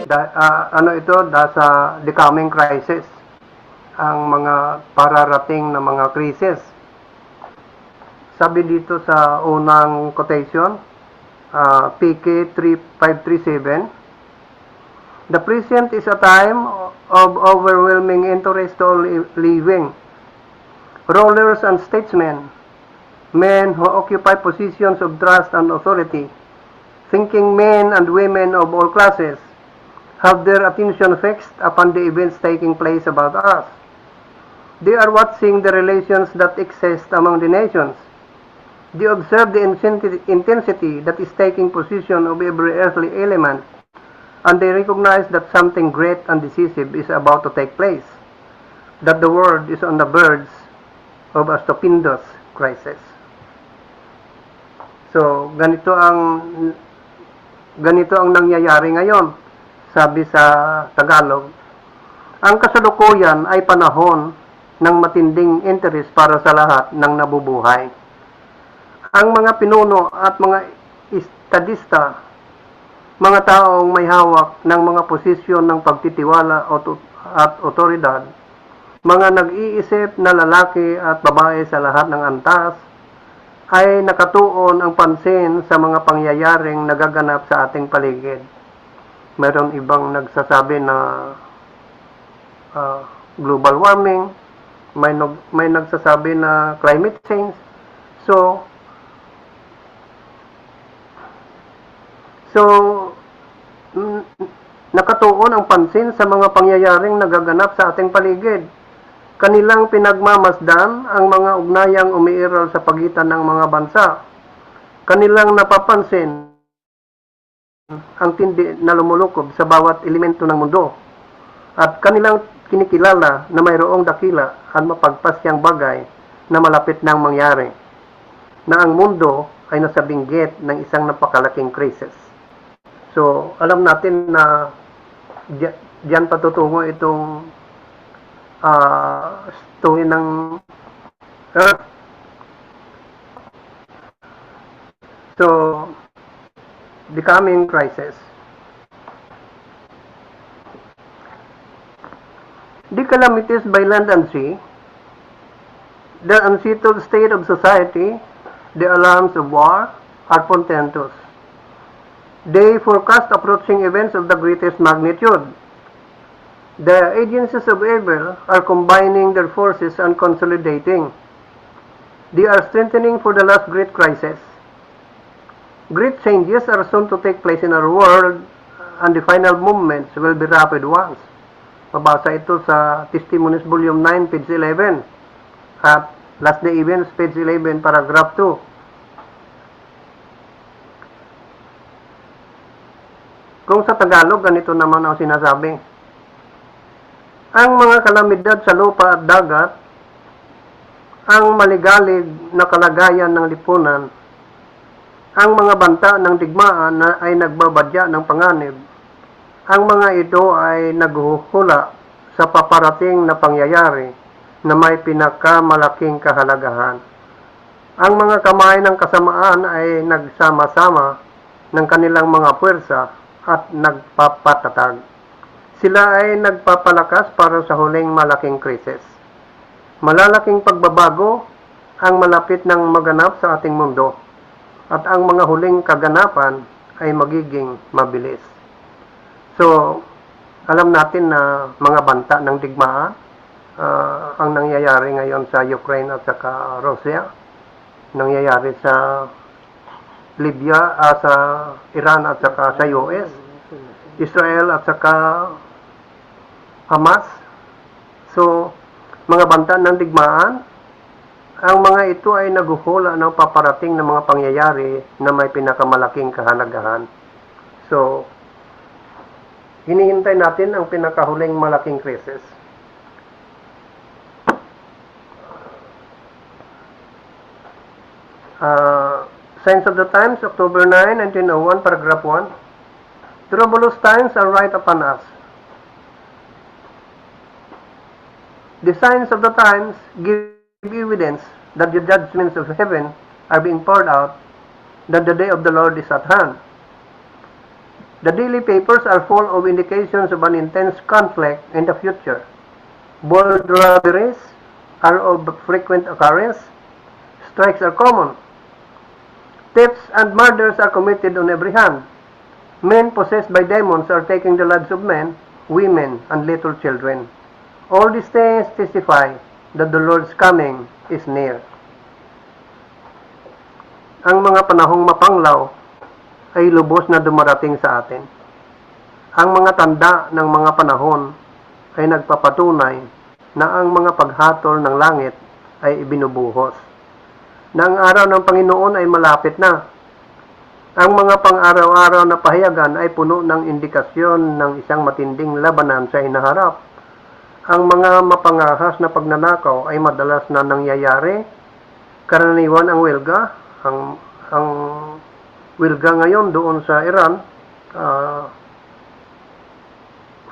ano ito, sa the coming crisis, ang mga pararating na mga krisis. Sabi dito sa unang quotation, PK 3537, the present is a time of overwhelming interest to all living. Rulers and statesmen, men who occupy positions of trust and authority, thinking men and women of all classes, have their attention fixed upon the events taking place about us. They are watching the relations that exist among the nations. They observe the intensity that is taking possession of every earthly element, and they recognize that something great and decisive is about to take place, that the world is on the verge of a stupendous crisis. So, ganito ang nangyayari ngayon, sabi sa Tagalog. Ang kasalukuyan ay panahon ng matinding interes para sa lahat ng nabubuhay. Ang mga pinuno at mga estadista, mga taong may hawak ng mga posisyon ng pagtitiwala at otoridad, mga nag-iisip na lalaki at babae sa lahat ng antas, ay nakatuon ang pansin sa mga pangyayaring nagaganap sa ating paligid. Mayroon ibang nagsasabi na global warming, may nagsasabi na climate change. So, nakatuon ang pansin sa mga pangyayaring nagaganap sa ating paligid. Kanilang pinagmamasdan ang mga ugnayang umiiral sa pagitan ng mga bansa. Kanilang napapansin ang tindi na lumulukob sa bawat elemento ng mundo. At kanilang kinikilala na mayroong dakila at mapagpasyang bagay na malapit nang mangyari. Na ang mundo ay nasa binggit ng isang napakalaking krisis. So, alam natin na diyan patutungo itong story ng Earth. So, the coming crisis. The calamities by land and sea, the unsettled state of society, the alarms of war are portentous. They forecast approaching events of the greatest magnitude. The agencies of evil are combining their forces and consolidating. They are strengthening for the last great crisis. Great changes are soon to take place in our world, and the final movements will be rapid ones. Mabasa ito sa Testimonies Volume 9, page 11, at Last Day Events, page 11, paragraph 2. Kung sa Tagalog, ganito naman ang sinasabi. Ang mga kalamidad sa lupa at dagat, ang maligalig na kalagayan ng lipunan, ang mga banta ng digmaan na ay nagbabadya ng panganib, ang mga ito ay naghuhula sa paparating na pangyayari na may pinakamalaking kahalagahan. Ang mga kamay ng kasamaan ay nagsama-sama ng kanilang mga puwersa at nagpapatatag. Sila ay nagpapalakas para sa huling malaking krisis. Malalaking pagbabago ang malapit ng maganap sa ating mundo, at ang mga huling kaganapan ay magiging mabilis. So, alam natin na mga banta ng digmaan ang nangyayari ngayon sa Ukraine at saka Russia, nangyayari sa Libya, sa Iran at saka sa US, Israel at saka Hamas. So, mga banta ng digmaan, ang mga ito ay naghuhula ng paparating na mga pangyayari na may pinakamalaking kahalagahan. So, hinihintay natin ang pinakahuling malaking krisis. Signs of the Times, October 9, 1901, paragraph 1. Troublous times are right upon us. The signs of the times give evidence that the judgments of heaven are being poured out, that the day of the Lord is at hand. The daily papers are full of indications of an intense conflict in the future. Bold robberies are of frequent occurrence. Strikes are common. Thefts and murders are committed on every hand. Men possessed by demons are taking the lives of men, women, and little children. All these things testify that the Lord's coming is near. Ang mga panahong mapanglaw ay lubos na dumarating sa atin. Ang mga tanda ng mga panahon ay nagpapatunay na ang mga paghatol ng langit ay ibinubuhos. Na ang araw ng Panginoon ay malapit na. Ang mga pang-araw-araw na pahayagan ay puno ng indikasyon ng isang matinding labanan sa hinaharap. Ang mga mapangahas na pagnanakaw ay madalas na nangyayari. Karaniwan ang welga. Ang wilga ngayon doon sa Iran,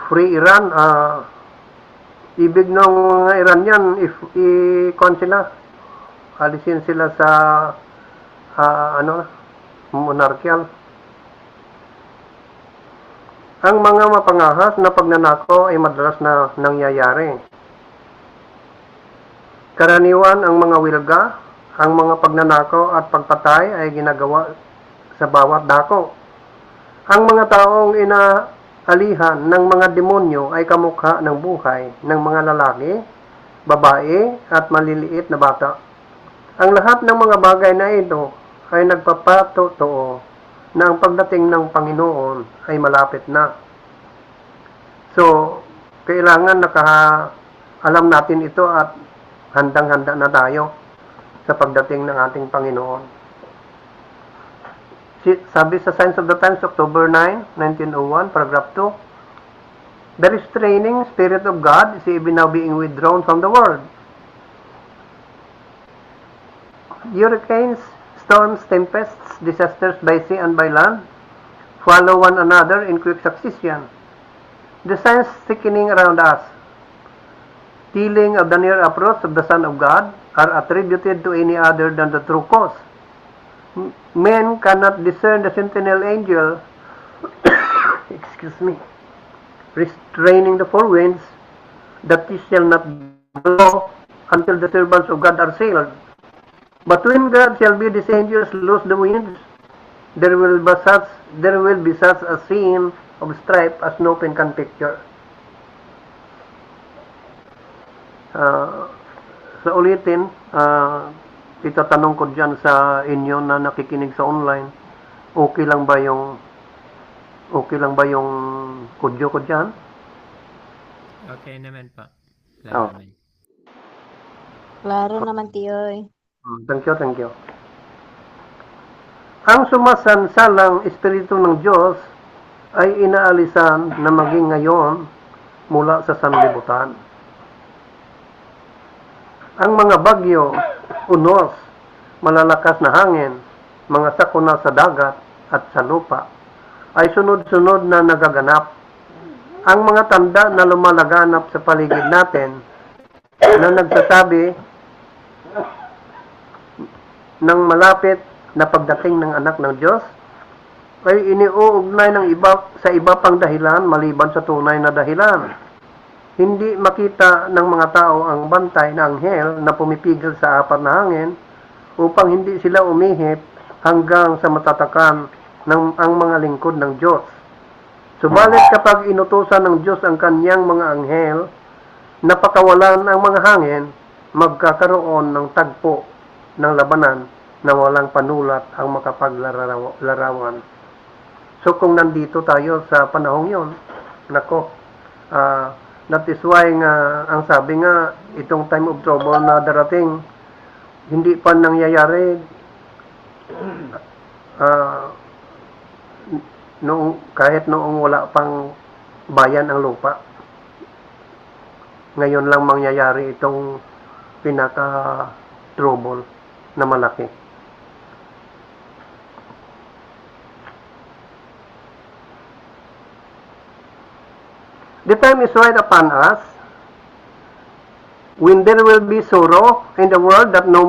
Free Iran, ibig ng mga Iranian, if i-con sila, alisin sila sa monarchial. Ang mga mapangahas na pagnanakaw ay madalas na nangyayari. Karaniwan ang mga wilga, ang mga pagnanakaw at pagpatay ay ginagawa sa bawat dako. Ang mga taong inaalihan ng mga demonyo ay kamukha ng buhay ng mga lalaki, babae at maliliit na bata. Ang lahat ng mga bagay na ito ay nagpapatotoo na ang pagdating ng Panginoon ay malapit na. So, kailangan alam natin ito at handang-handa na tayo sa pagdating ng ating Panginoon. Sabi sa Signs of the Times, October 9, 1901, paragraph 2, the restraining Spirit of God is even now being withdrawn from the world. Hurricanes, storms, tempests, disasters by sea and by land follow one another in quick succession. The signs thickening around us, telling of the near approach of the Son of God, are attributed to any other than the true cause. Men cannot discern the sentinel angel restraining the four winds, that it shall not blow until the servants of God are sealed. But when God shall bid his angels loose the winds, there will be such a scene of strife as no pen can picture. Sa ulitin, itatanong ko dyan sa inyo na nakikinig sa online, okay lang ba yung kudyo ko dyan? Okay naman pa. Klaro naman. Klaro naman, tiyoy. Thank you. Ang sumasansalang Espiritu ng Diyos ay inaalisan na maging ngayon mula sa sanlibutan. Ang mga bagyo, unos, malalakas na hangin, mga sakuna sa dagat at sa lupa ay sunod-sunod na nagaganap. Ang mga tanda na lumalaganap sa paligid natin na nagsasabi ng malapit na pagdating ng anak ng Diyos ay iniuugnay ng sa iba pang dahilan maliban sa tunay na dahilan. Hindi makita ng mga tao ang bantay na anghel na pumipigil sa apat na hangin upang hindi sila umihip hanggang sa matatakan ang mga lingkod ng Diyos. Subalit kapag inutusan ng Diyos ang kanyang mga anghel na pakawalan ang mga hangin, magkakaroon ng tagpo ng labanan na walang panulat ang makapaglarawan. So kung nandito tayo sa panahong yon, that is why ang sabi nga, itong time of trouble na darating, hindi pa nangyayari kahit noong wala pang bayan ang lupa. Ngayon lang mangyayari itong pinaka-trouble na malaki. The time is right upon us when there will be sorrow in the world that no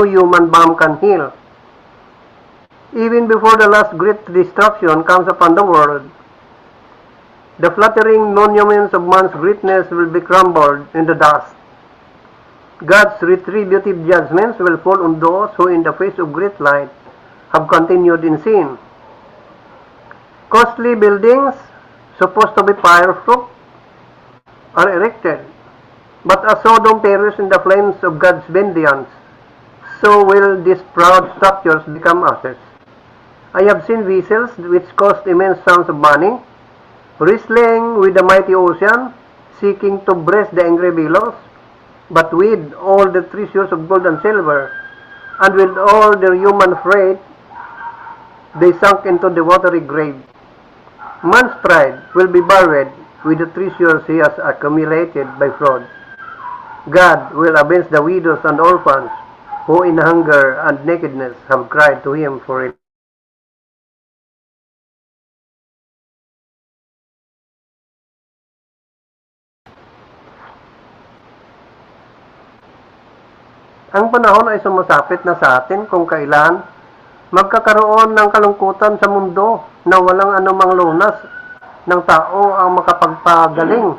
human balm can heal. Even before the last great destruction comes upon the world, the flattering monuments of man's greatness will be crumbled in the dust. God's retributive judgments will fall on those who in the face of great light have continued in sin. Costly buildings, supposed to be fireproof, are erected, but as Sodom perished in the flames of God's vengeance, so will these proud structures become ashes. I have seen vessels which cost immense sums of money, wrestling with the mighty ocean, seeking to breast the angry billows, but with all the treasures of gold and silver, and with all their human freight, they sunk into the watery grave. Man's pride will be buried with the treasures he has accumulated by fraud. God will avenge the widows and orphans who in hunger and nakedness have cried to him for it. Ang panahon ay sumasapit na sa atin kung kailan magkakaroon ng kalungkutan sa mundo na walang anumang lunas ng tao ang makapagpagaling.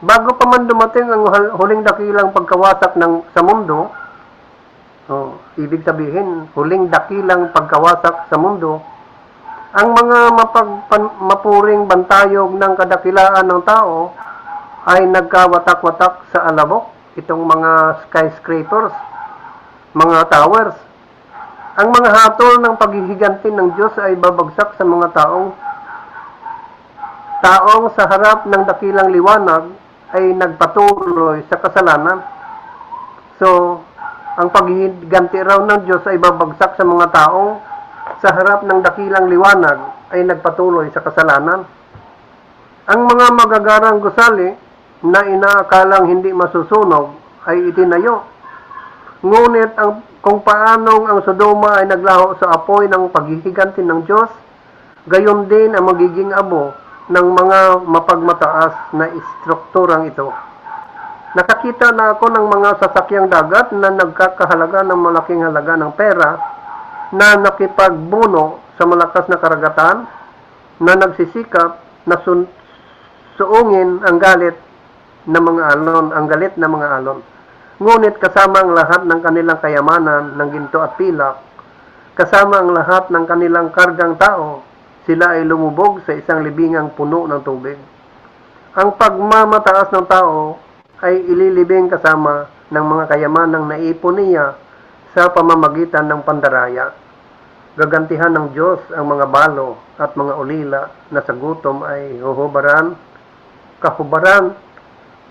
Bago pa man dumating ang huling dakilang pagkawasak sa mundo, ibig sabihin, huling dakilang pagkawasak sa mundo, ang mga mapuring bantayog ng kadakilaan ng tao ay nagkawatak-watak sa alabok. Itong mga skyscrapers, mga towers. Ang mga hatol ng paghihiganti ng Diyos ay babagsak sa mga taong sa harap ng dakilang liwanag ay nagpatuloy sa kasalanan. So, ang paghihiganti raw ng Diyos ay babagsak sa mga taong sa harap ng dakilang liwanag ay nagpatuloy sa kasalanan. Ang mga magagarang gusali na inaakalang hindi masusunog ay itinayo. Ngunit kung paanong ang Sodoma ay naglaho sa apoy ng paghihiganti ng Diyos, gayon din ang magiging abo ng mga mapagmataas na istrukturang ito. Nakakita na ako ng mga sasakyang dagat na nagkakahalaga ng malaking halaga ng pera na nakipagbuno sa malakas na karagatan na nagsisikap na suungin ang galit ng mga alon. Ngunit kasama ang lahat ng kanilang kayamanan ng ginto at pilak, kasama ang lahat ng kanilang kargang tao, sila ay lumubog sa isang libingang puno ng tubig. Ang pagmamataas ng tao ay ililibing kasama ng mga kayamanang naipon niya sa pamamagitan ng pandaraya. Gagantihan ng Diyos ang mga balo at mga ulila na sa gutom ay kahubaran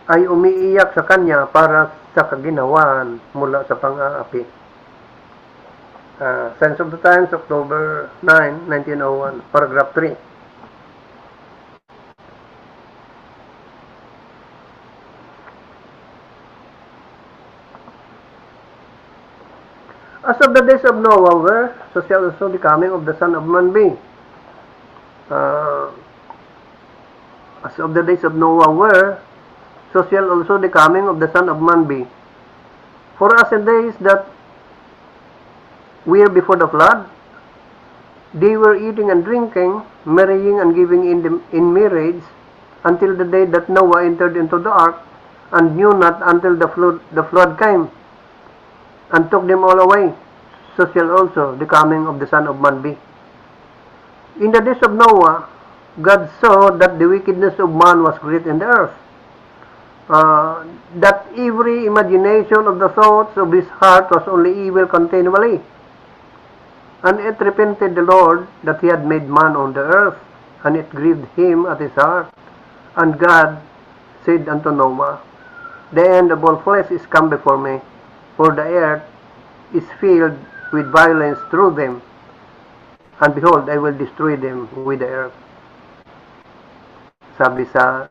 ay umiiyak sa kanya para sa kaginawaan mula sa pang-aapi. Signs of the Times, October 9, 1901, paragraph 3. As of the days of Noah were, so shall also the coming of the Son of Man be. As of the days of Noah were, so shall also the coming of the Son of Man be. For as in days that were before the flood, they were eating and drinking, marrying and giving in marriage, until the day that Noah entered into the ark, and knew not until the flood came, and took them all away. So shall also the coming of the Son of Man be. In the days of Noah, God saw that the wickedness of man was great in the earth, that every imagination of the thoughts of his heart was only evil continually. And it repented the Lord that he had made man on the earth, and it grieved him at his heart. And God said unto Noah, the end of all flesh is come before me, for the earth is filled with violence through them, and behold, I will destroy them with the earth. Sabi sa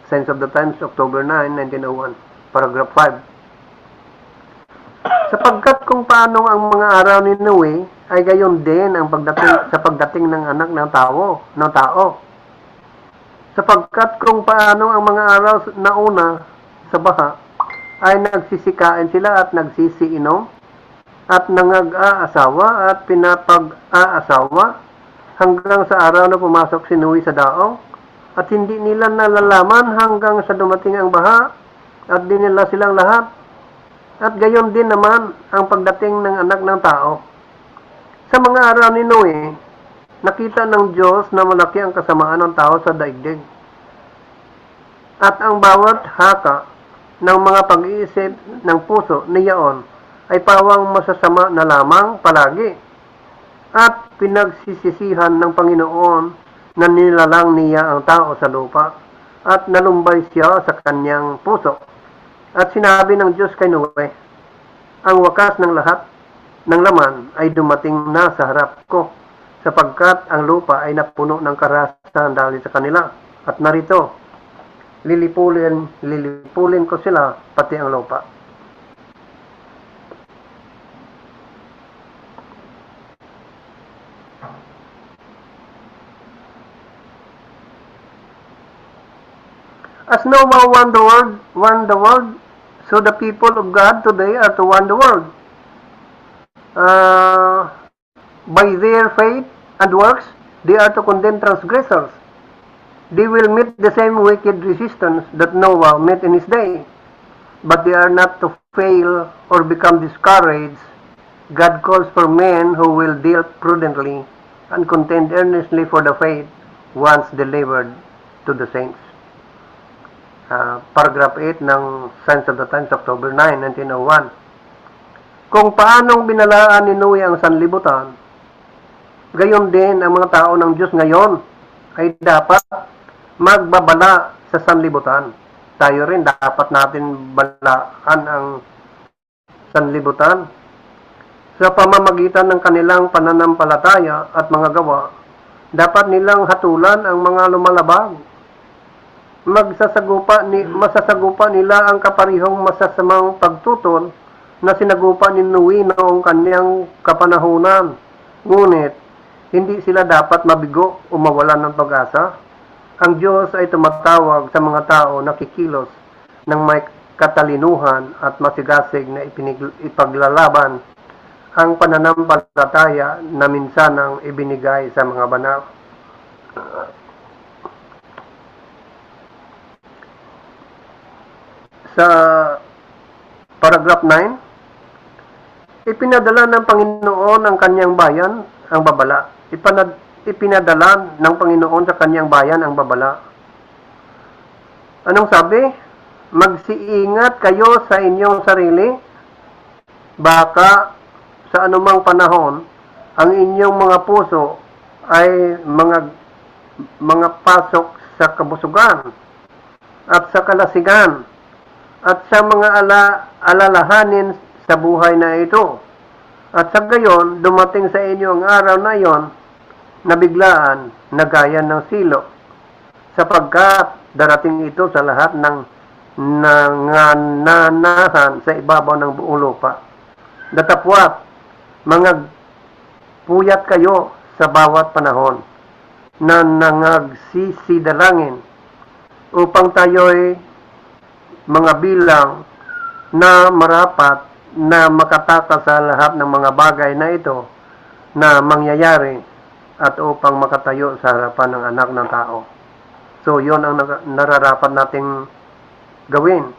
Signs of the Times, October 9, 1901, paragraph 5. Sapagkat kung paano ang mga araw ni Noe ay gayon din ang pagdating ng anak ng tao. Sapagkat kung paano ang mga araw na una sa baha ay nagsisikain sila at nagsisiinom, at nangag-aasawa at pinapag-aasawa hanggang sa araw na pumasok si Noe sa daong, at hindi nila nalalaman hanggang sa dumating ang baha at dinila silang lahat. At gayon din naman ang pagdating ng anak ng tao. Sa mga araw ni Noe, nakita ng Diyos na malaki ang kasamaan ng tao sa daigdig. At ang bawat haka ng mga pag-iisip ng puso niyaon ay pawang masasama na lamang palagi. At pinagsisisihan ng Panginoon na nilalang niya ang tao sa lupa at nalumbay siya sa kanyang puso. At sinabi ng Diyos kay Noe, ang wakas ng lahat ng laman ay dumating na sa harap ko, sapagkat ang lupa ay napuno ng karahasan dahil sa kanila. At narito, lilipulin ko sila, pati ang lupa. As Noah warned the world, so the people of God today are to warn the world. By their faith and works, they are to condemn transgressors. They will meet the same wicked resistance that Noah met in his day, but they are not to fail or become discouraged. God calls for men who will deal prudently and contend earnestly for the faith once delivered to the saints. Paragraph 8 ng Signs of the Times, October 9, 1901. Kung paanong binalaan ni Noe ang sanlibutan, gayon din ang mga tao ng Diyos ngayon ay dapat magbabala sa sanlibutan. Tayo rin dapat natin balaan ang sanlibutan sa pamamagitan ng kanilang pananampalataya at mga gawa. Dapat nilang hatulan ang mga lumalabag. Masasagupa nila ang kaparihong masasamang pagtutol na sinagupa ni Noe noong kanyang kapanahunan. Ngunit, hindi sila dapat mabigo o mawalan ng pag-asa. Ang Diyos ay tumatawag sa mga tao na kikilos ng may katalinuhan at masigasig na ipaglalaban ang pananampalataya na minsanang ibinigay sa mga banal. Sa paragraph 9, ipinadala ng Panginoon ang kanyang bayan ang babala. Ipinadala ng Panginoon sa kanyang bayan ang babala. Anong sabi? Magsiingat kayo sa inyong sarili, baka sa anumang panahon ang inyong mga puso ay mga pasok sa kabusugan at sa kalasigan at sa mga alalahanin sa buhay na ito. At sa gayon, dumating sa inyo ang araw na iyon na biglaan na gaya ng silo, sapagkat darating ito sa lahat ng nangananahan sa ibabaw ng buong lupa. Datapwat, mga puyat kayo sa bawat panahon na nangagsisidalangin upang tayo'y mga bilang na marapat na makataka sa lahat ng mga bagay na ito na mangyayari at upang makatayo sa harapan ng anak ng tao. So, yon ang nararapat nating gawin.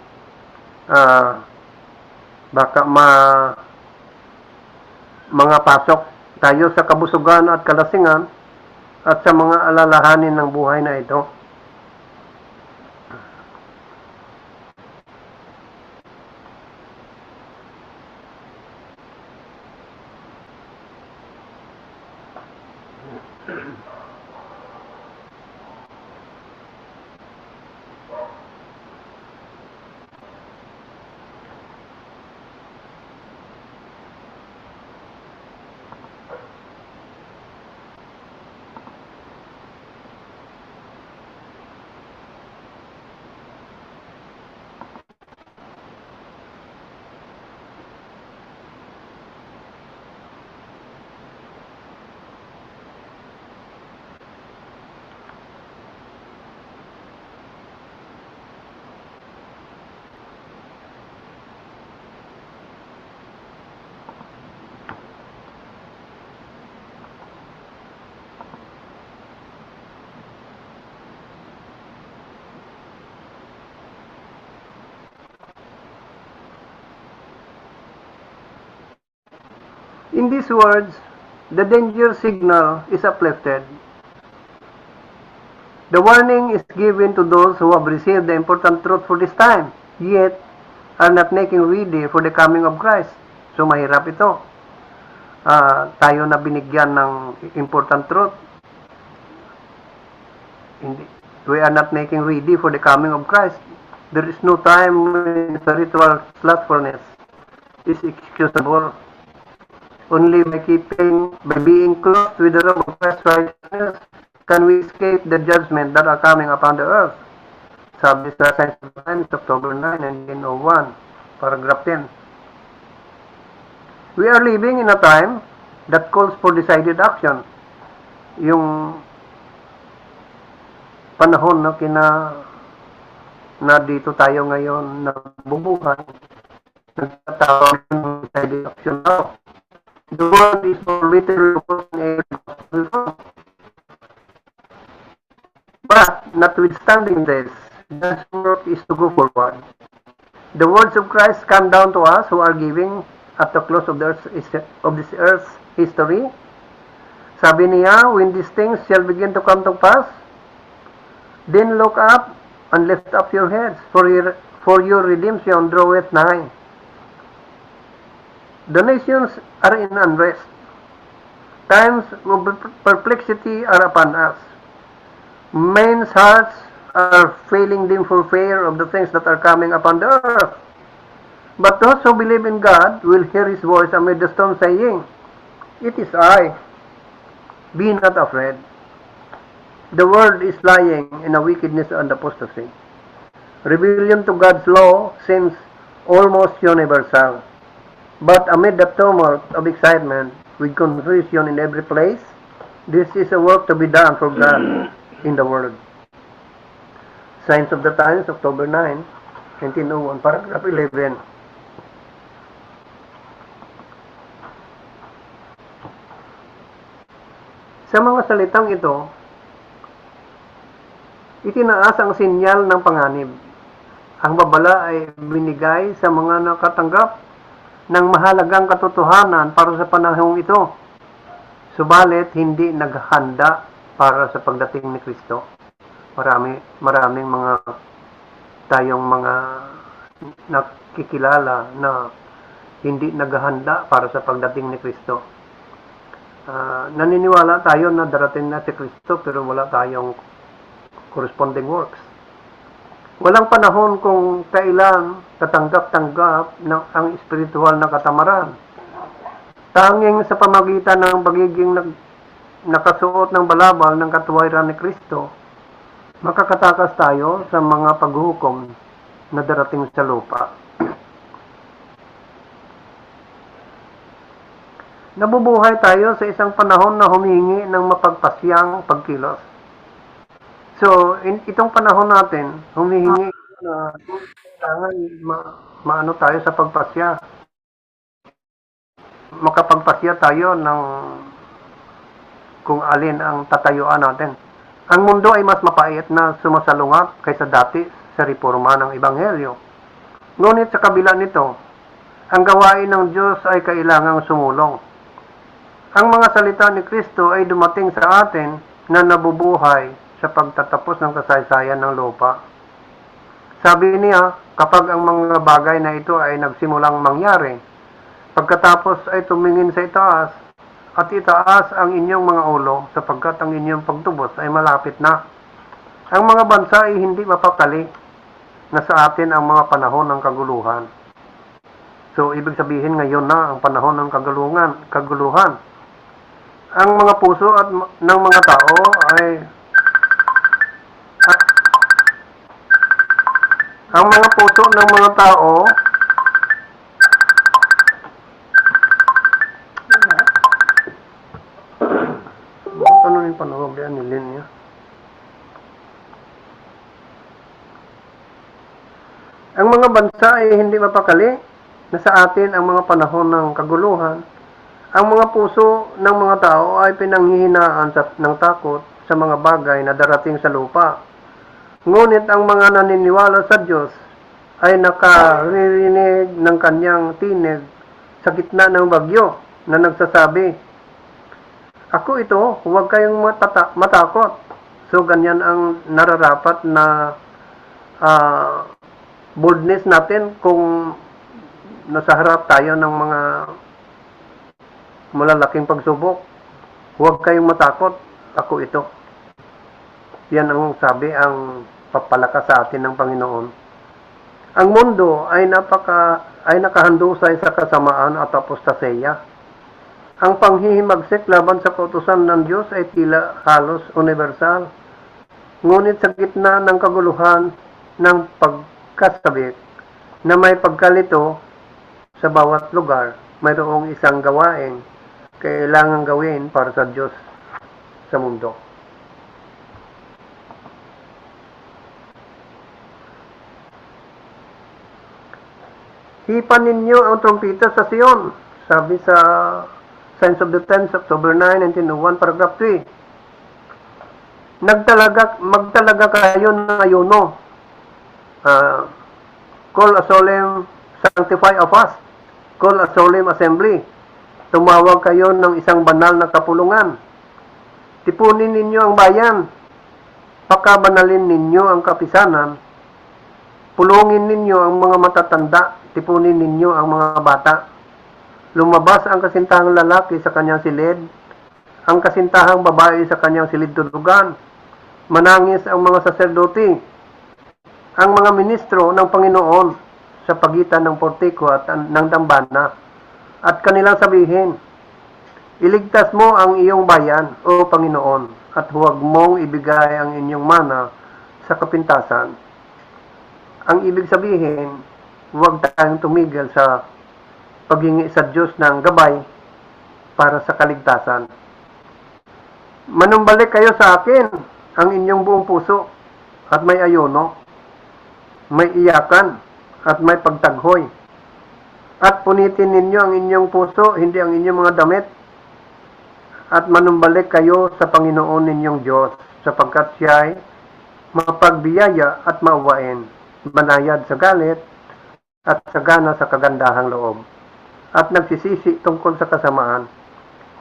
Baka mga pasok tayo sa kabusugan at kalasingan at sa mga alalahanin ng buhay na ito. In these words, the danger signal is uplifted. The warning is given to those who have received the important truth for this time, yet are not making ready for the coming of Christ. So mahirap ito. Tayo na binigyan ng important truth. We are not making ready for the coming of Christ. There is no time when spiritual slothfulness is excusable. Only by being clothed with the robe of Christ's righteousness, can we escape the judgment that are coming upon the earth. Sabi sa Science of the Times, October 9, 1901, paragraph 10. We are living in a time that calls for decided action. Yung panahon na dito tayo ngayon nabubuhay, nagtatawag ng decided action now. The world is literally in a but notwithstanding this, God's work is to go forward. The words of Christ come down to us who are giving at the close of this earth's history. Sabi niya, when these things shall begin to come to pass, then look up and lift up your heads, for your redemption draweth nigh. The nations are in unrest. Times of perplexity are upon us. Men's hearts are failing them for fear of the things that are coming upon the earth. But those who believe in God will hear His voice amid the storm saying, "It is I. Be not afraid." The world is lying in a wickedness and apostasy. Rebellion to God's law seems almost universal. But amid the tumult of excitement, with confusion in every place, this is a work to be done for God in the world. Science of the Times, October 9, 1901, paragraph 11. Sa mga salitang ito, itinaas ang sinyal ng panganib. Ang babala ay binigay sa mga nakatanggap ng mahalagang katotohanan para sa panahong ito. Subalit, hindi naghanda para sa pagdating ni Kristo. Maraming mga tayong mga nakikilala na hindi naghahanda para sa pagdating ni Kristo. Naniniwala tayo na darating na si Kristo pero wala tayong corresponding works. Walang panahon kung kailan katanggap-tanggap ng ang espiritual na katamaran. Tanging sa pamagitan ng pagiging nakasuot ng balabal ng katuwiran ni Kristo, makakatakas tayo sa mga paghukom na darating sa lupa. Nabubuhay tayo sa isang panahon na humihingi ng mapagpasyang pagkilos. So, itong panahon natin, humihingi na kailangan maano tayo sa pagpasya. Makapagpasya tayo ng kung alin ang tatayuan natin. Ang mundo ay mas mapait na sumasalungat kaysa dati sa reforma ng Ebanghelyo. Ngunit sa kabila nito, ang gawain ng Diyos ay kailangang sumulong. Ang mga salita ni Kristo ay dumating sa atin na nabubuhay sa pagtatapos ng kasaysayan ng lupa. Sabi niya, kapag ang mga bagay na ito ay nagsimulang mangyari, pagkatapos ay tumingin sa itaas at itaas ang inyong mga ulo sapagkat ang inyong pagtubos ay malapit na. Ang mga bansa ay hindi mapapali na sa atin ang mga panahon ng kaguluhan. So, ibig sabihin ngayon na ang panahon ng kaguluhan. Ang mga puso at ng mga tao ay ang mga puso ng mga tao ano yung panahon ni Linya? Ang mga bansa ay hindi mapakali na sa atin ang mga panahon ng kaguluhan. Ang mga puso ng mga tao ay pinanghihinaan ng takot sa mga bagay na darating sa lupa. Ngunit ang mga naniniwala sa Diyos ay nakaririnig ng kanyang tinig sa gitna ng bagyo. na nagsasabi, ako ito, huwag kayong matakot. So, ganyan ang nararapat na boldness natin kung nasa harap tayo ng mga malalaking pagsubok. Huwag kayong matakot, ako ito. Yan ang sabi, ang papalakas sa atin ng Panginoon. Ang mundo ay nakahandusay sa kasamaan at apostasya. Ang panghihimagsik laban sa kautusan ng Diyos ay tila halos universal. Ngunit sa gitna ng kaguluhan ng pagkasabik na may pagkalito sa bawat lugar, mayroong isang gawain kailangan gawin para sa Diyos sa mundo. Hipan ninyo ang trumpeta sa Sion, sabi sa Signs of the Times, October 9, 1901, paragraph 3. Magtalaga kayo ng ayuno. Call a solemn, sanctify a fast. Call a solemn assembly. Tumawag kayo ng isang banal na kapulungan. Tipunin ninyo ang bayan. Pakabanalin ninyo ang kapisanan. Pulungin ninyo ang mga matatanda. Tipunin ninyo ang mga bata. Lumabas ang kasintahang lalaki sa kanyang silid, ang kasintahang babae sa kanyang silid tulugan. Manangis ang mga saserdote, ang mga ministro ng Panginoon sa pagitan ng portiko at ng dambana, at kanilang sabihin, iligtas mo ang iyong bayan, o Panginoon, at huwag mong ibigay ang inyong mana sa kapintasan. Ang ibig sabihin, huwag tayong tumigil sa paghingi sa Diyos ng gabay para sa kaligtasan. Manumbalik kayo sa akin ang inyong buong puso at may ayuno, may iyakan at may pagtaghoy. At punitin ninyo ang inyong puso, hindi ang inyong mga damit. At manumbalik kayo sa Panginoon ninyong Diyos, sapagkat siya ay mapagbiyaya at mauwain, manayad sa galit at sagana sa kagandahang loob, at nagsisisi tungkol sa kasamaan.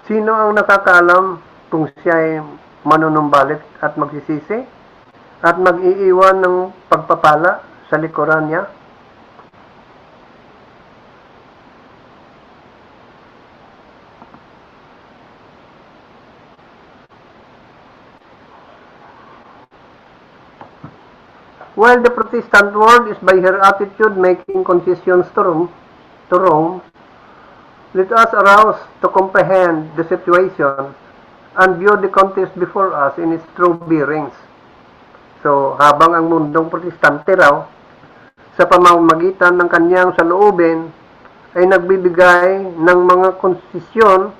Sino ang nakakaalam kung siya ay manunumbalik at magsisisi at mag-iiwan ng pagpapala sa likuran niya? While the Protestant world is by her attitude making concessions to Rome, let us arouse to comprehend the situation and view the contest before us in its true bearings. So, habang ang mundong protestante raw, sa pamamagitan ng kanyang saloobin, ay nagbibigay ng mga konsesyon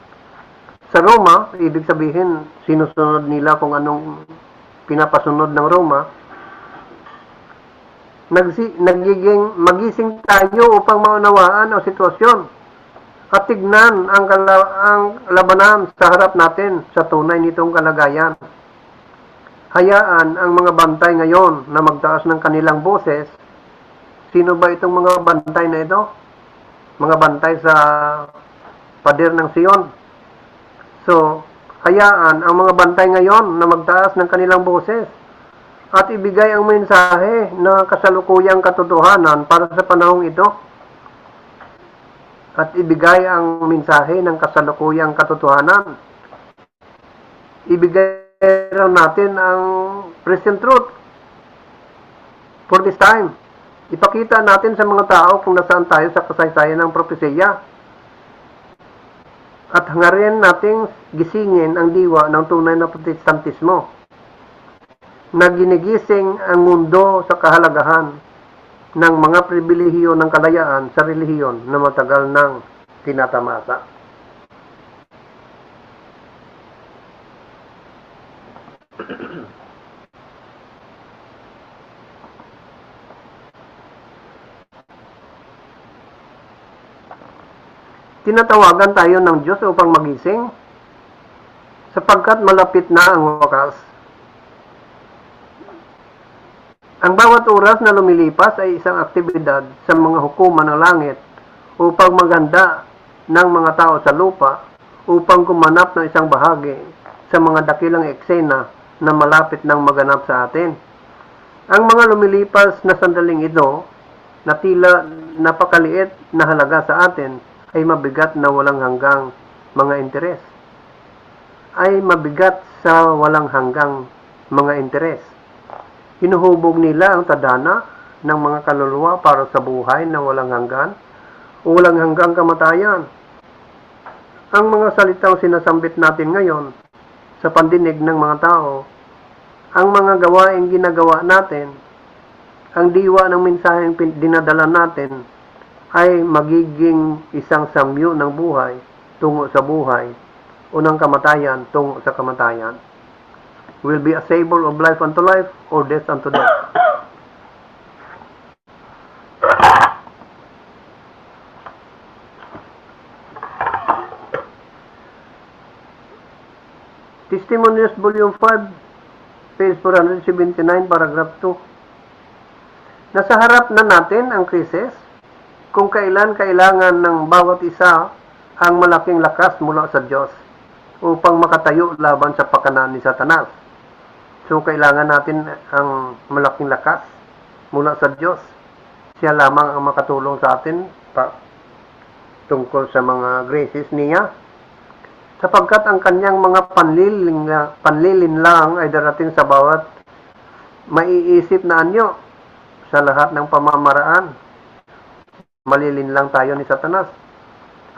sa Roma, ibig sabihin, sinusunod nila kung anong pinapasunod ng Roma, magising tayo upang maunawaan ang sitwasyon at tignan ang labanan sa harap natin sa tunay nitong kalagayan. Hayaan ang mga bantay ngayon na magtaas ng kanilang boses. Sino ba itong mga bantay na ito? Mga bantay sa pader ng Sion. So, hayaan ang mga bantay ngayon na magtaas ng kanilang boses at ibigay ang mensahe na kasalukuyang katotohanan para sa panahong ito. At ibigay ang mensahe ng kasalukuyang katotohanan. Ibigay raw natin ang present truth for this time. Ipakita natin sa mga tao kung nasaan tayo sa kasaysayan ng propesya. At hangarin nating gisingin ang diwa ng tunay na protestantismo na ginigising ang mundo sa kahalagahan ng mga pribilehiyo ng kalayaan sa relihiyon na matagal nang tinatamasa. Tinatawagan tayo ng Diyos upang magising sapagkat malapit na ang wakas. Ang bawat oras na lumilipas ay isang aktibidad sa mga hukuman ng langit upang maganda ng mga tao sa lupa upang gumanap ng isang bahagi sa mga dakilang eksena na malapit ng maganap sa atin. Ang mga lumilipas na sandaling ito na tila napakaliit na halaga sa atin ay mabigat na walang hanggang mga interes. Ay mabigat sa walang hanggang mga interes. Hinuhubog nila ang tadhana ng mga kaluluwa para sa buhay na walang hanggan o walang hanggang kamatayan. Ang mga salitang sinasambit natin ngayon sa pandinig ng mga tao, ang mga gawaing ginagawa natin, ang diwa ng mensaheng dinadala natin ay magiging isang samyo ng buhay tungo sa buhay o ng kamatayan tungo sa kamatayan. Will be a sable of life unto life or death unto death. Testimonies Volume 5, page 479, paragraph 2. Nasa harap na natin ang krisis kung kailan kailangan ng bawat isa ang malaking lakas mula sa Diyos upang makatayo laban sa pakanan ni Satanas. So, kailangan natin ang malaking lakas mula sa Diyos. Siya lamang ang makatulong sa atin tungkol sa mga graces niya. Sapagkat ang kanyang mga panlilinlang ay darating sa bawat maiisip na anyo sa lahat ng pamamaraan. Malilinlang tayo ni Satanas.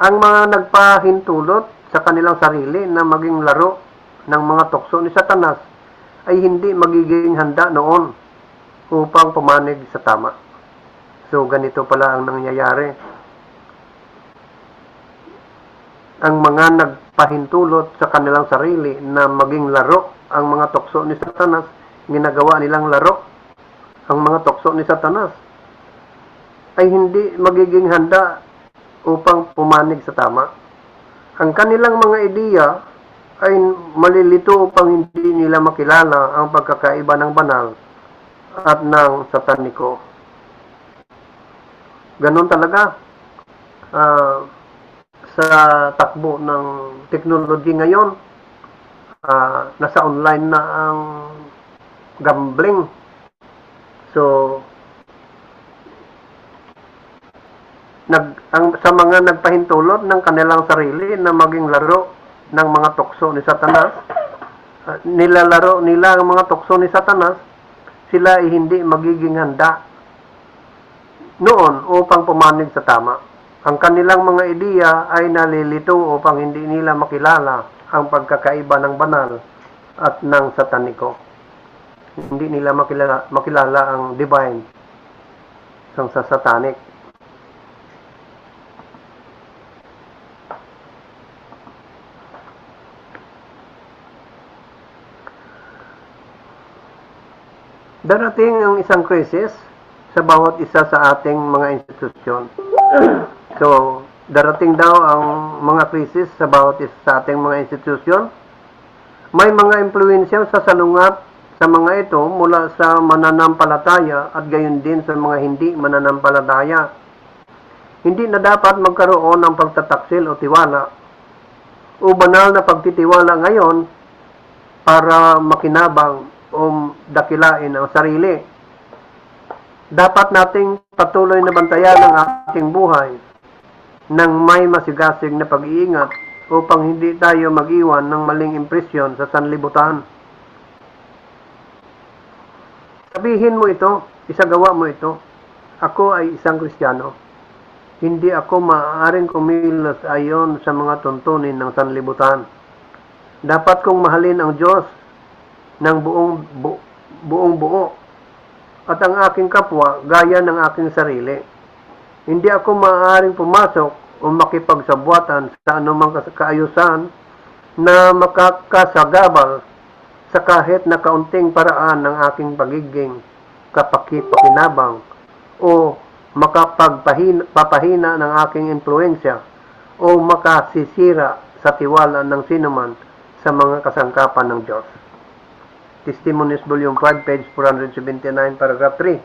Ang mga nagpahintulot sa kanilang sarili na maging laro ng mga tukso ni Satanas ay hindi magiging handa noon upang pumanig sa tama. So, ganito pala ang nangyayari. Ang mga nagpahintulot sa kanilang sarili na maging laro ang mga tukso ni Satanas, ginagawa nilang laro ang mga tukso ni Satanas, ay hindi magiging handa upang pumanig sa tama. Ang kanilang mga ideya ay malilito upang hindi nila makilala ang pagkakaiba ng banal at ng sataniko. Ganon talaga. Sa takbo ng technology ngayon, nasa online na ang gambling. So, sa mga nagpahintulot ng kanilang sarili na maging laro ng mga tukso ni Satanas, nilalaro nila ang mga tukso ni Satanas, sila ay hindi magiging handa noon upang pumanig sa tama. Ang kanilang mga ideya ay nalilito upang hindi nila makilala ang pagkakaiba ng banal at ng sataniko. Hindi nila makilala ang divine sa satanic. Darating ang isang krisis sa bawat isa sa ating mga institusyon. So, darating daw ang mga krisis sa bawat isa sa ating mga institusyon. May mga impluensya sa salungat sa mga ito mula sa mananampalataya at gayon din sa mga hindi mananampalataya. Hindi na dapat magkaroon ng pagtataksil o tiwala o banal na pagtitiwala ngayon para makinabang o dakilain ang sarili. Dapat nating patuloy na bantayan ang ating buhay ng may masigasig na pag-iingat upang hindi tayo mag-iwan ng maling impresyon sa sanlibutan. Sabihin mo ito, isagawa mo ito. Ako ay isang Kristiyano. Hindi ako maaaring kumilos ayon sa mga tuntunin ng sanlibutan. Dapat kong mahalin ang Diyos ng buong buo at ang aking kapwa gaya ng aking sarili. Hindi ako maaaring pumasok o makipagsabwatan sa anumang kaayusan na makakasagabal sa kahit na kaunting paraan ng aking pagiging kapaki-pakinabang o makapagpapahina ng aking impluensya o makasisira sa tiwala ng sinuman sa mga kasangkapan ng Diyos. Testimonies Volume 5, page 479, paragraph 3.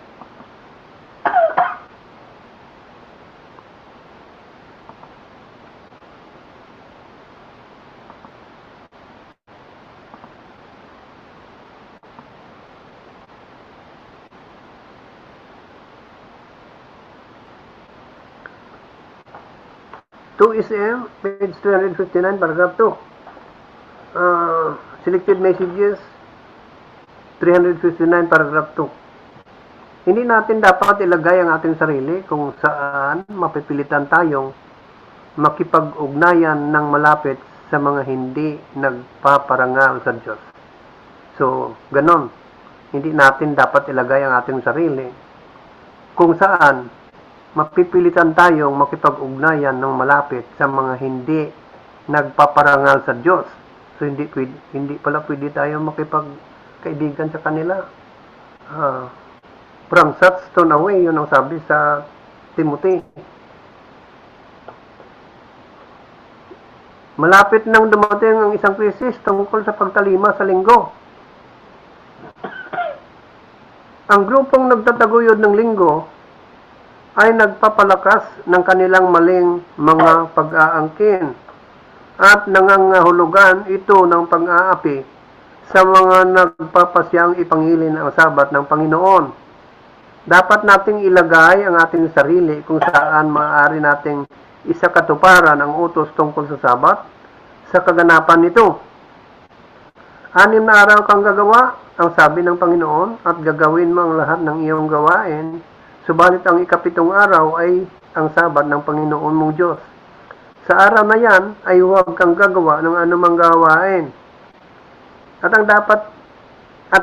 2SM, page 259, paragraph 2. Selected messages, 359, paragraph 2. Hindi natin dapat ilagay ang ating sarili kung saan mapipilitan tayong makipag-ugnayan ng malapit sa mga hindi nagpaparangal sa Diyos. So, ganon. Hindi natin dapat ilagay ang ating sarili kung saan mapipilitan tayong makipag-ugnayan ng malapit sa mga hindi nagpaparangal sa Diyos. So, hindi pala pwede tayo makipagkaibigan sa kanila. From such stone away, yun ang sabi sa Timothy. Malapit nang dumating ang isang krisis tungkol sa pagtalima sa linggo. Ang grupong nagtataguyod ng linggo ay nagpapalakas ng kanilang maling mga pag-aangkin at nangangahulugan ito ng pang-aapi sa mga nagpapasyang ipangilin ang sabat ng Panginoon. Dapat nating ilagay ang ating sarili kung saan maaari nating isakatuparan ang utos tungkol sa sabat sa kaganapan nito. 6 na araw kang gagawa, ang sabi ng Panginoon, at gagawin mo ang lahat ng iyong gawain, subalit ang ikapitong araw ay ang sabat ng Panginoon mong Diyos. Sa araw na yan ay huwag kang gagawa ng anumang gawain. At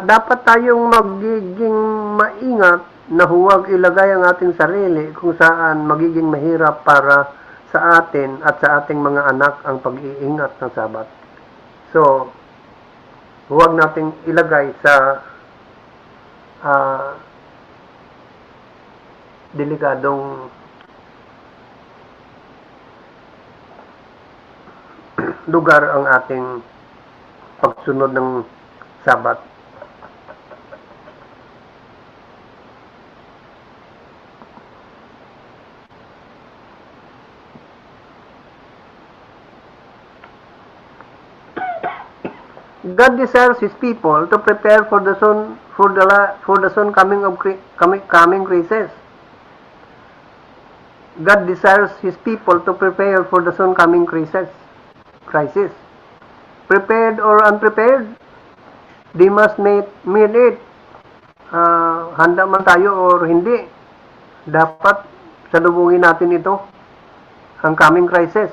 dapat tayong magiging maingat na huwag ilagay ang ating sarili kung saan magiging mahirap para sa atin at sa ating mga anak ang pag-iingat ng sabat. So, huwag nating ilagay sa delikadong lugar ang ating pagsunod ng sabat. God desires His people to prepare for the soon coming crisis. God desires His people to prepare for the soon coming crisis. Prepared or unprepared, they must meet it. Handa man tayo or hindi, dapat salubungin natin ito, ang coming crisis.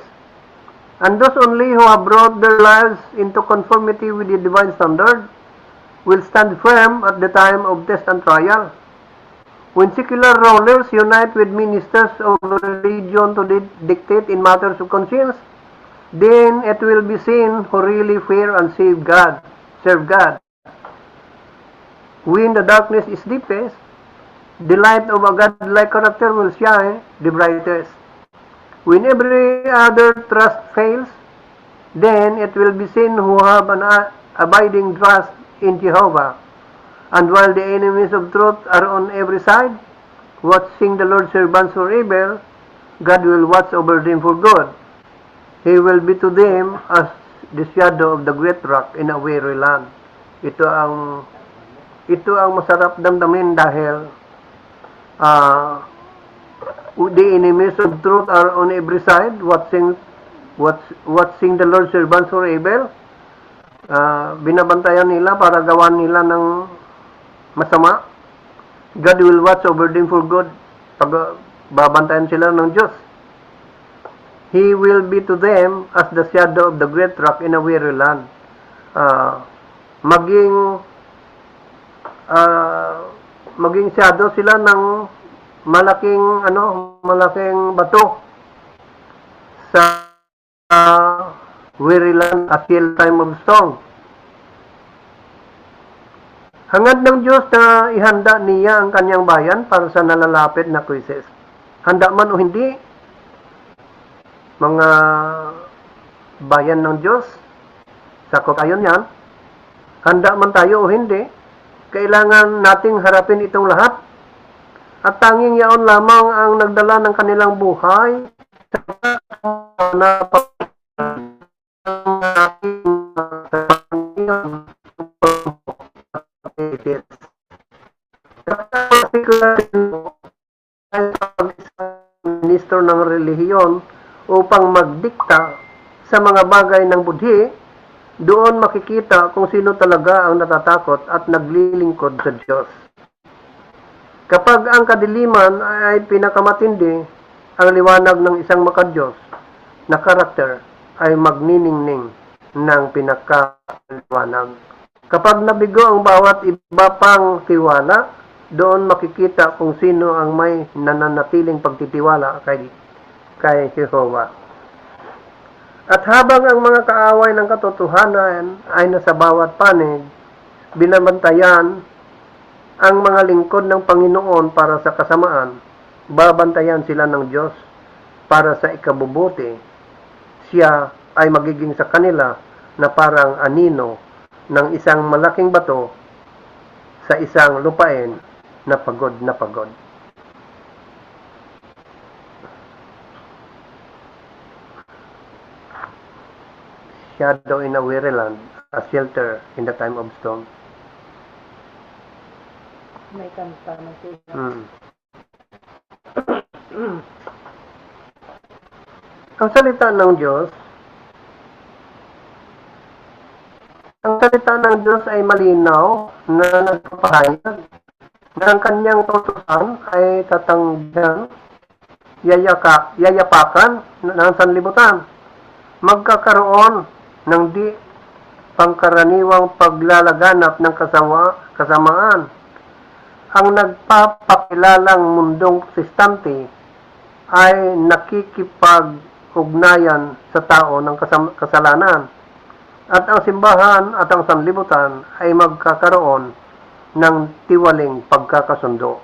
And those only who have brought their lives into conformity with the divine standard will stand firm at the time of test and trial. When secular rulers unite with ministers of religion to dictate in matters of conscience, then it will be seen who really fear and serve God. When the darkness is deepest, the light of a godlike character will shine the brightest. When every other trust fails, then it will be seen who have an abiding trust in Jehovah. And while the enemies of truth are on every side, watching the Lord's servants for evil, God will watch over them for good. He will be to them as the shadow of the great rock in a weary land. Ito ang masarap damdamin dahil the enemies of truth are on every side, watching the Lord's servants for evil. Binabantayan nila para gawan nila ng masama. God will watch over them for good. Babantayan sila ng Diyos. He will be to them as the shadow of the great rock in a weary land. Maging shadow sila ng malaking bato sa weary land at still time of storm. Hangad ng Diyos na ihanda niya ang kanyang bayan para sa nalalapit na krisis. Handa man o hindi, mga bayan ng Diyos, sakop tayo niyan, handa man tayo o hindi, kailangan nating harapin itong lahat. At tanging yaon lamang ang nagdala ng kanilang buhay na ministro ng relihiyon upang magdikta sa mga bagay ng budhi, doon makikita kung sino talaga ang natatakot at naglilingkod sa Diyos. Kapag ang kadiliman ay pinakamatindi, ang liwanag ng isang makadiyos na karakter ay magniningning ng pinakaliwanag. Kapag nabigo ang bawat iba pang tiwala, doon makikita kung sino ang may nananatiling pagtitiwala kay Jehovah. At habang ang mga kaaway ng katotohanan ay nasa bawat panig, binabantayan ang mga lingkod ng Panginoon para sa kasamaan, babantayan sila ng Diyos para sa ikabubuti. Siya ay magiging sa kanila na parang anino ng isang malaking bato sa isang lupain na pagod na pagod. Shadow in a weary land, a shelter in the time of storm. May kanta na siya. Ang salita ng Diyos, ay malinaw na nagpapahayag na ang kanyang tutusan ay tatanggihan, yayapakan ng sanlibutan. Magkakaroon ng di pangkaraniwang paglalaganap ng kasamaan. Ang nagpapakilalang mundong sistante ay nakikipag-ugnayan sa tao ng kasalanan. At ang simbahan at ang sanlibutan ay magkakaroon ng tiwaling pagkakasundo.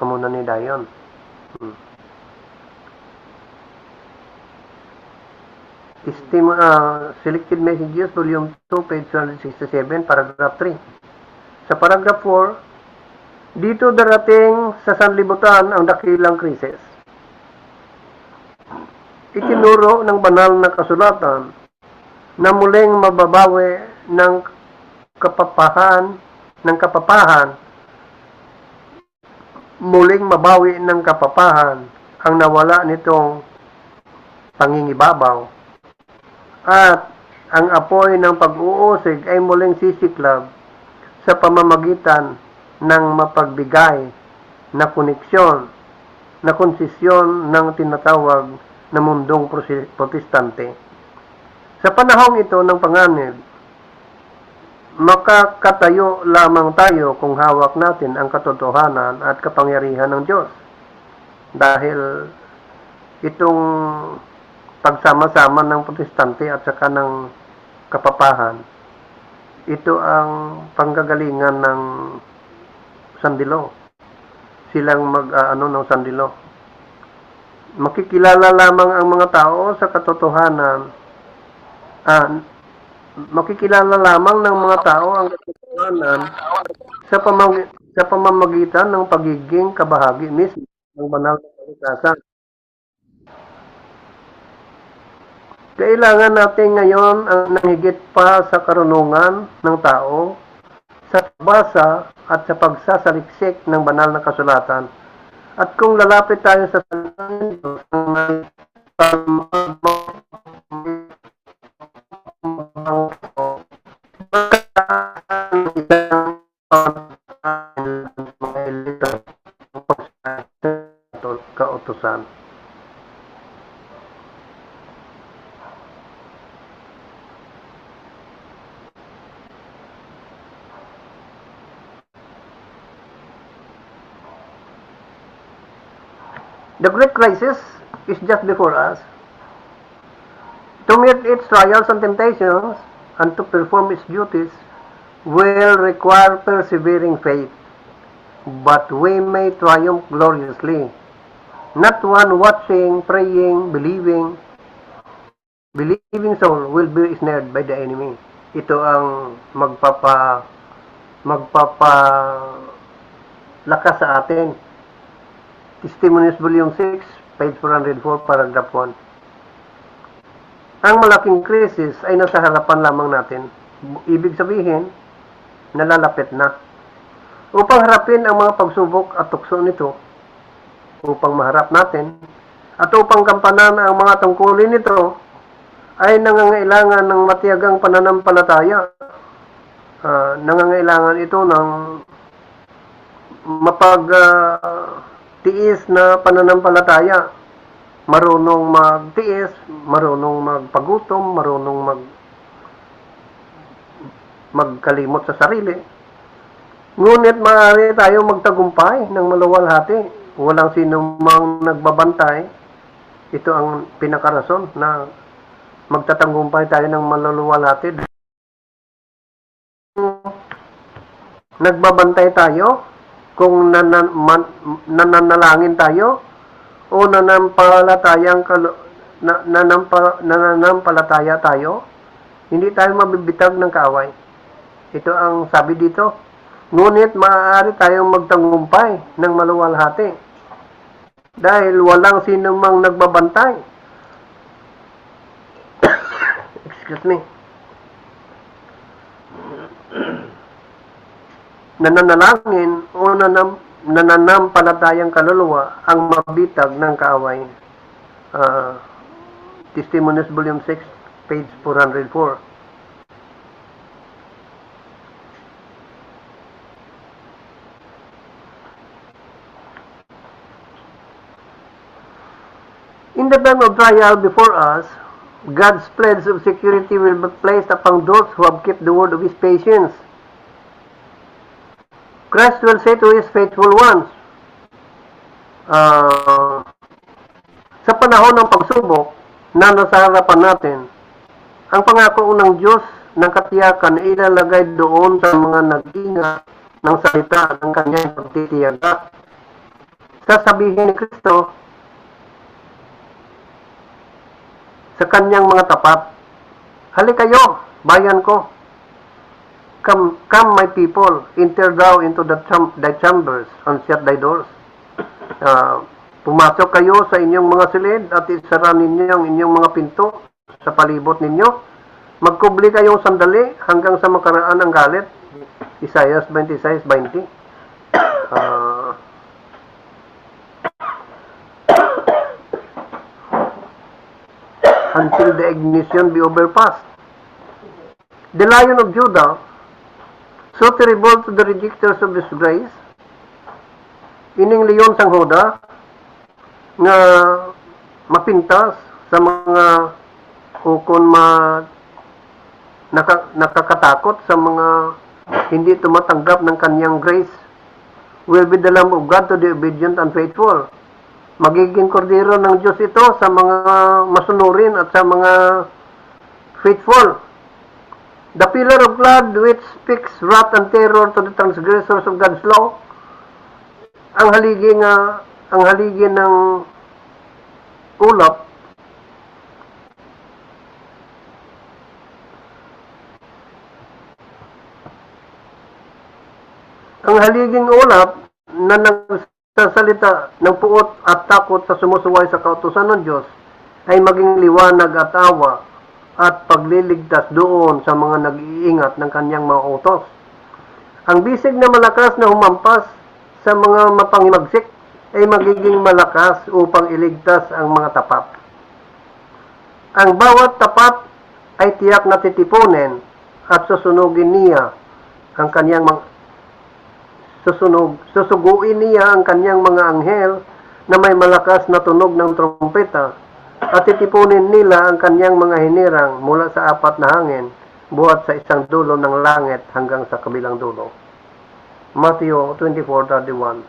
Amo na ni Dayon. Selected Messages, Volume 2, page 167, paragraph 3. Sa paragraph 4, dito darating sa sanlibutan ang dakilang krisis. Itinuro ng banal na kasulatan na muling mababawi ng kapapahan, muling mabawi ng kapapahan ang nawala nitong pangingibabaw, at ang apoy ng pag-uusig ay muling sisiklab sa pamamagitan ng mapagbigay na konsesyon ng tinatawag na mundong protestante. Sa panahong ito ng panganib, makakatayo lamang tayo kung hawak natin ang katotohanan at kapangyarihan ng Diyos. Dahil itong pagsama-sama ng protestante at saka ng kapapahan, ito ang panggagalingan ng sandilo. Silang ng sandilo. Makikilala lamang ang mga tao sa katotohanan. Makikilala lamang ng mga tao ang katotohanan sa pamamagitan ng pagiging kabahagi mismo ng banal na kalikasan. Kailangan natin ngayon ang nanghigit pa sa karunungan ng tao sa pagbasa at sa pagsasaliksik ng banal na kasulatan. At kung lalapit tayo sa salita ng Diyos kautusan. The great crisis is just before us. To meet its trials and temptations and to perform its duties will require persevering faith. But we may triumph gloriously. Not one watching, praying, believing soul will be snared by the enemy. Ito ang magpapalakas sa atin. Testimonies Volume 6, page 404, paragraph 1. Ang malaking krisis ay nasa harapan lamang natin. Ibig sabihin, nalalapit na. Upang harapin ang mga pagsubok at tukso nito, upang maharap natin At upang gampanan ang mga tungkulin nito, ay nangangailangan ng matiyagang pananampalataya. Nangangailangan ito ng mapagtiis na pananampalataya. Marunong magtiis, marunong magpagutom, marunong magkalimot sa sarili. Ngunit maaari tayo magtagumpay ng maluwalhati. Walang sino mang nagbabantay. Ito ang pinakarason na magtatagumpay tayo ng maluluwalhati. Nagbabantay tayo kung nananalangin tayo o nananampalataya tayo, hindi tayo mabibitag ng kaaway. Ito ang sabi dito. Ngunit maaari tayong magtagumpay ng maluwalhati dahil walang sino mang nagbabantay. Excuse me. Nananalangin o nananampalatayang kaluluwa ang mabitag ng kaaway. Testimonies Volume 6, page 404. In the time of trial before us, God's pledge of security will be placed upon those who have kept the word of His patience. Christ will say to His faithful ones, sa panahon ng pagsubok na nasa harapan natin, ang pangako ng Diyos ng katiyakan ay ilalagay doon sa mga nag-ingat ng salita ng kanyang pagtitiyaga. Sasabihin ni Kristo sa kanyang mga tapat, halikayo, bayan ko. Come, my people, enter thou into thy chambers, and shut thy doors. Pumasok kayo sa inyong mga silid at isara ninyo ang inyong mga pinto sa palibot ninyo. Magkubli kayong sandali hanggang sa makaraan ng galit. Isaiah 26:20. Until the ignition be overpassed. The Lion of Judah, so terrible to the rejecters of this grace, ining leon sang Huda, nga mapintas sa mga ukon nakakatakot sa mga hindi tumatanggap ng kanyang grace, will be the Lamb of God to the obedient and faithful. Magiging kordero ng Diyos ito sa mga masunurin at sa mga faithful. The pillar of blood which speaks wrath and terror to the transgressors of God's law. Ang haligi ng ulap na nagsasalita ng puot at takot sa sumusuway sa kautusan ng Diyos ay maging liwanag at awa at pagliligtas doon sa mga nag-iingat ng kanyang mga utos. Ang bisig na malakas na humampas sa mga mapangimagsik ay magiging malakas upang iligtas ang mga tapat. Ang bawat tapat ay tiyak na titipunin at susunugin niya ang kanyang susuguin niya ang kanyang mga anghel na may malakas na tunog ng trompeta at titipunin nila ang kanyang mga hinirang mula sa apat na hangin buhat sa isang dulo ng langit hanggang sa kabilang dulo. Matthew 24:31.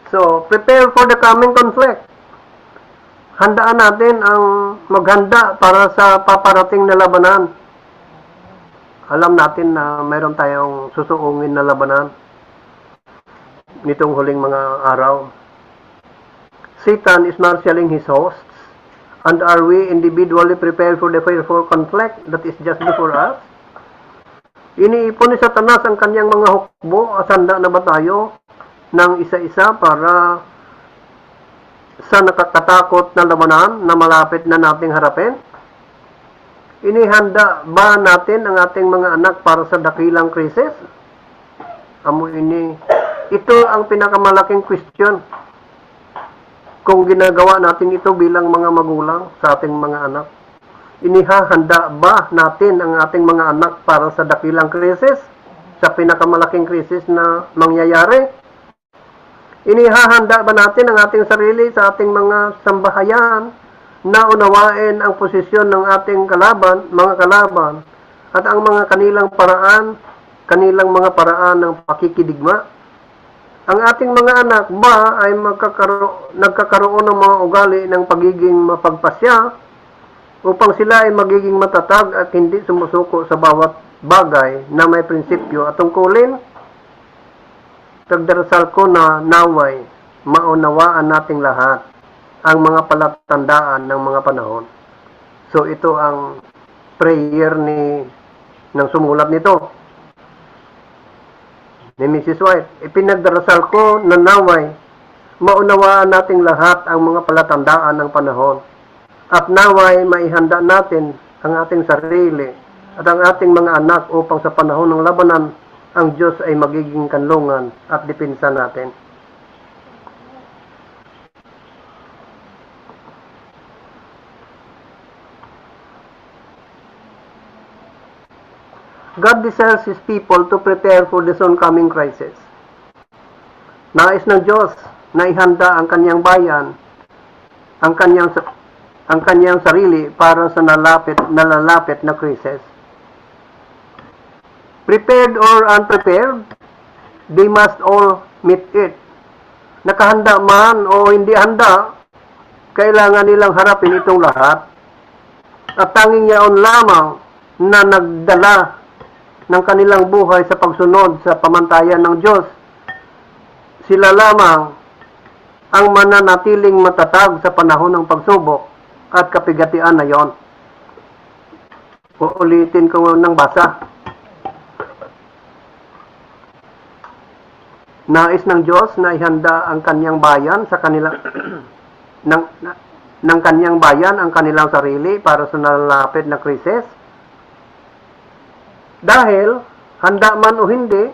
So, prepare for the coming conflict. Handaan natin ang maghanda para sa paparating na labanan. Alam natin na mayroon tayong susuungin na labanan nitong huling mga araw. Satan is marshalling his hosts, and are we individually prepared for the fearful conflict that is just before us? Iniipon ni Satanas ang kanyang mga hukbo at handa na ba tayo ng isa-isa para sa nakakatakot na labanan na malapit na nating harapin? Inihanda ba natin ang ating mga anak para sa dakilang krisis? Ito ang pinakamalaking question. Kung ginagawa natin ito bilang mga magulang sa ating mga anak. Inihahanda ba natin ang ating mga anak para sa dakilang krisis? Sa pinakamalaking krisis na mangyayari? Inihahanda ba natin ang ating sarili sa ating mga sambahayan na unawain ang posisyon ng ating mga kalaban, at ang mga kanilang mga paraan ng pakikidigma? Ang ating mga anak ba ay nagkakaroon ng mga ugali ng pagiging mapagpasya upang sila ay magiging matatag at hindi sumusuko sa bawat bagay na may prinsipyo at tungkulin? Pagdarasal ko na naway maunawaan nating lahat ang mga palatandaan ng mga panahon. So ito ang prayer ng sumulat nito, ni Mrs. White. Ipinagdarasal ko na naway maunawaan nating lahat ang mga palatandaan ng panahon, at naway maihanda natin ang ating sarili at ang ating mga anak upang sa panahon ng labanan, ang Diyos ay magiging kanlungan at depensa natin. God desires His people to prepare for the soon coming crisis. Nais ng Diyos na ihanda ang kanyang bayan, ang kanyang sarili para sa nalalapit na krisis. Prepared or unprepared, they must all meet it. Nakahanda man o hindi handa, kailangan nilang harapin itong lahat. At tanging yaon lamang na nagdala ng kanilang buhay sa pagsunod sa pamantayan ng Diyos, sila lamang ang mananatiling matatag sa panahon ng pagsubok at kapigatian na yon. Uulitin ko ng basa. Nais ng Diyos na ihanda ang kanyang bayan sa kanilang ng kanyang bayan ang kanilang sarili para sa nalalapit na krisis. Dahil, handa man o hindi,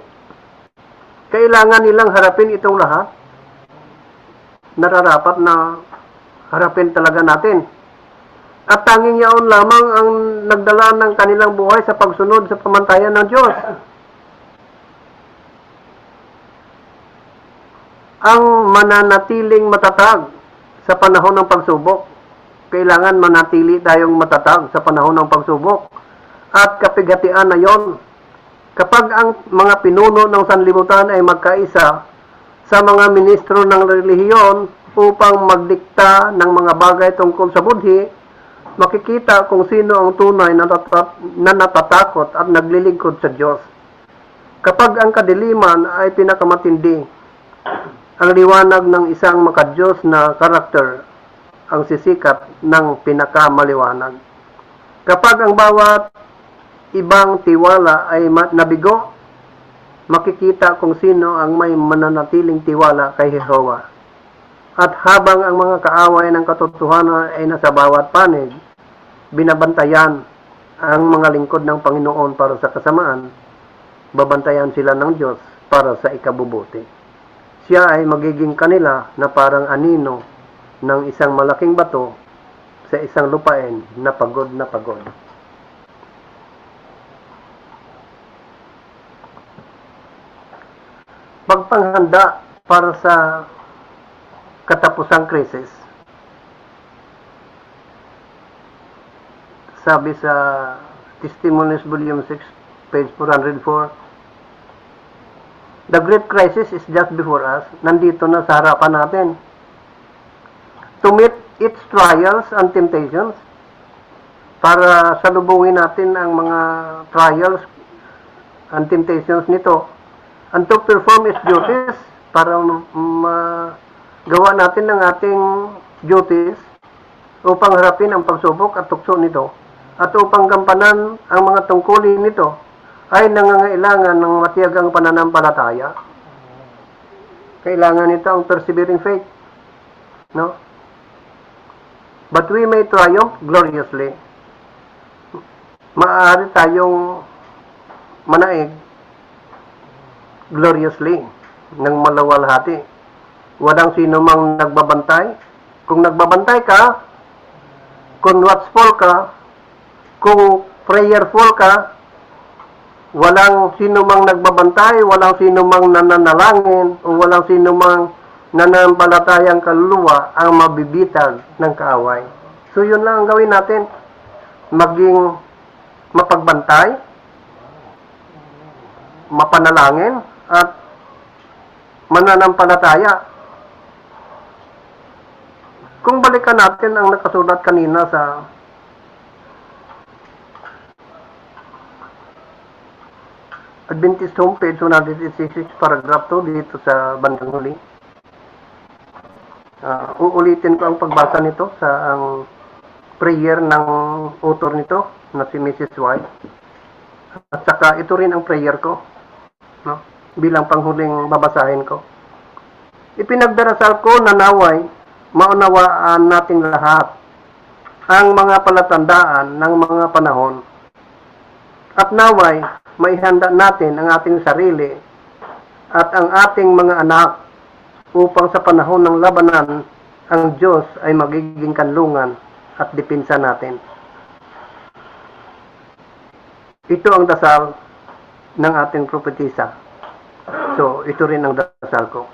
kailangan nilang harapin itong lahat. Nararapat na harapin talaga natin. At tanging yaon lamang ang nagdala ng kanilang buhay sa pagsunod sa pamantayan ng Diyos. Ang mananatiling matatag sa panahon ng pagsubok. Kailangan manatili tayong matatag sa panahon ng pagsubok at kapigatian na yon. Kapag ang mga pinuno ng sanlibutan ay magkaisa sa mga ministro ng relihiyon upang magdikta ng mga bagay tungkol sa budhi, makikita kung sino ang tunay na natatakot at naglilingkod sa Diyos. Kapag ang kadiliman ay pinakamatindi, ang liwanag ng isang makadiyos na karakter ang sisikat ng pinakamaliwanag. Kapag ang bawat ibang tiwala ay nabigo, makikita kung sino ang may mananatiling tiwala kay Jehovah. At habang ang mga kaaway ng katotohanan ay nasa bawat panig, binabantayan ang mga lingkod ng Panginoon para sa kasamaan, babantayan sila ng Diyos para sa ikabubuti. Siya ay magiging kanila na parang anino ng isang malaking bato sa isang lupain na pagod na pagod. Pagpanghanda para sa katapusang krisis. Sabi sa Testimonies Volume 6, page 404, the great crisis is just before us. Nandito na sa harapan natin. To meet its trials and temptations, para salubungin natin ang mga trials and temptations nito, and to perform its duties, para magawa natin ang ating duties upang harapin ang pagsubok at tukso nito, at upang gampanan ang mga tungkulin nito, ay nangangailangan ng matiyagang pananampalataya. Kailangan nito ang persevering faith. No? But we may triumph gloriously. maaari tayong manaig gloriously ng malawalhati. Walang sino mang nagbabantay. Kung nagbabantay ka, kung watchful ka, kung prayerful ka, walang sino mang nagbabantay, walang sino mang nananalangin, o walang sino mang nananampalatayang kaluluwa ang mabibitag ng kaaway. So yun lang ang gawin natin. Maging mapagbantay, mapanalangin, at mananampalataya. Kung balikan natin ang nakasulat kanina sa Adventist homepage 186 paragraph 2 dito sa bandang huli. Uulitin ko ang pagbasa nito sa ang prayer ng author nito na si Mrs. White. At saka ito rin ang prayer ko, no? Bilang panghuling babasahin ko. Ipinagdarasal ko na naway maunawaan nating lahat ang mga palatandaan ng mga panahon. At naway maihanda natin ang ating sarili at ang ating mga anak upang sa panahon ng labanan ang Diyos ay magiging kanlungan at depensa natin. Ito ang dasal ng ating propetisa. So, ito rin ang dasal ko.